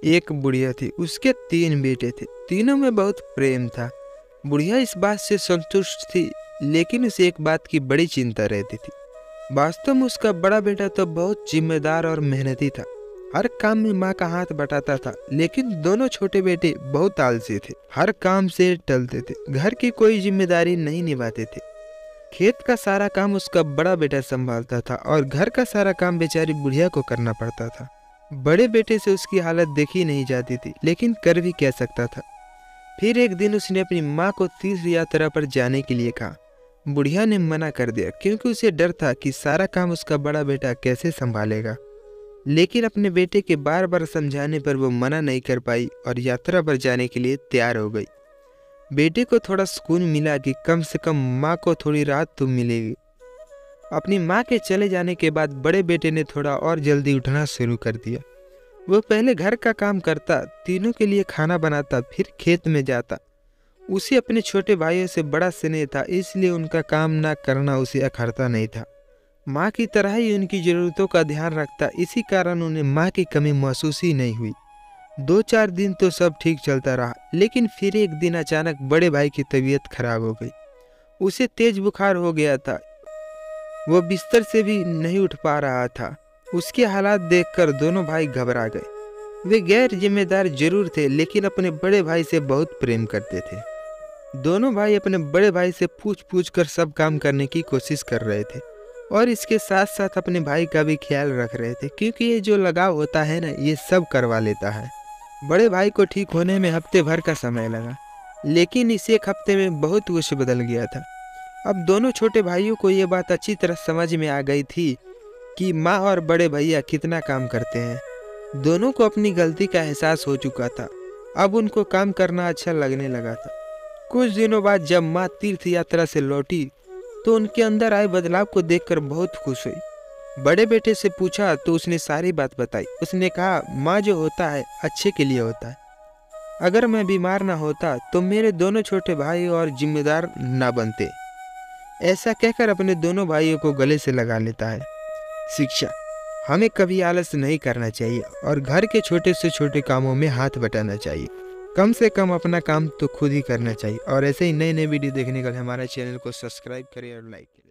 एक बुढ़िया थी, उसके 3 बेटे थे। तीनों में बहुत प्रेम था। बुढ़िया इस बात से संतुष्ट थी, लेकिन उसे एक बात की बड़ी चिंता रहती थी। वास्तव में उसका बड़ा बेटा तो बहुत जिम्मेदार और मेहनती था, हर काम में माँ का हाथ बटाता था। लेकिन दोनों छोटे बेटे बहुत आलसी थे, हर काम से टलते थे, घर की कोई जिम्मेदारी नहीं निभाते थे। खेत का सारा काम उसका बड़ा बेटा संभालता था और घर का सारा काम बेचारी बुढ़िया को करना पड़ता था। बड़े बेटे से उसकी हालत देखी नहीं जाती थी, लेकिन कर भी क्या सकता था। फिर एक दिन उसने अपनी माँ को तीर्थ यात्रा पर जाने के लिए कहा। बुढ़िया ने मना कर दिया, क्योंकि उसे डर था कि सारा काम उसका बड़ा बेटा कैसे संभालेगा। लेकिन अपने बेटे के बार बार समझाने पर वो मना नहीं कर पाई और यात्रा पर जाने के लिए तैयार हो गई। बेटे को थोड़ा सुकून मिला कि कम से कम माँ को थोड़ी राहत तो मिलेगी। अपनी माँ के चले जाने के बाद बड़े बेटे ने थोड़ा और जल्दी उठना शुरू कर दिया। वो पहले घर का काम करता, तीनों के लिए खाना बनाता, फिर खेत में जाता। उसे अपने छोटे भाइयों से बड़ा स्नेह था, इसलिए उनका काम ना करना उसे अखरता नहीं था। माँ की तरह ही उनकी ज़रूरतों का ध्यान रखता, इसी कारण उन्हें माँ की कमी महसूस ही नहीं हुई। 2-4 दिन तो सब ठीक चलता रहा, लेकिन फिर एक दिन अचानक बड़े भाई की तबीयत खराब हो गई। उसे तेज बुखार हो गया था, वो बिस्तर से भी नहीं उठ पा रहा था। उसके हालात देखकर दोनों भाई घबरा गए। वे गैर जिम्मेदार जरूर थे, लेकिन अपने बड़े भाई से बहुत प्रेम करते थे। दोनों भाई अपने बड़े भाई से पूछ पूछ कर सब काम करने की कोशिश कर रहे थे और इसके साथ साथ अपने भाई का भी ख्याल रख रहे थे, क्योंकि ये जो लगाव होता है ना, ये सब करवा लेता है। बड़े भाई को ठीक होने में हफ्ते भर का समय लगा, लेकिन इस एक हफ्ते में बहुत कुछ बदल गया था। अब दोनों छोटे भाइयों को ये बात अच्छी तरह समझ में आ गई थी कि माँ और बड़े भैया कितना काम करते हैं। दोनों को अपनी गलती का एहसास हो चुका था। अब उनको काम करना अच्छा लगने लगा था। कुछ दिनों बाद जब माँ तीर्थ यात्रा से लौटी तो उनके अंदर आए बदलाव को देखकर बहुत खुश हुई। बड़े बेटे से पूछा तो उसने सारी बात बताई। उसने कहा, माँ जो होता है अच्छे के लिए होता है। अगर मैं बीमार ना होता तो मेरे दोनों छोटे भाई और जिम्मेदार ना बनते। ऐसा कहकर अपने दोनों भाइयों को गले से लगा लेता है। शिक्षा: हमें कभी आलस नहीं करना चाहिए और घर के छोटे से छोटे कामों में हाथ बटाना चाहिए। कम से कम अपना काम तो खुद ही करना चाहिए। और ऐसे ही नए नए वीडियो देखने के लिए हमारे चैनल को सब्सक्राइब करें और लाइक करें।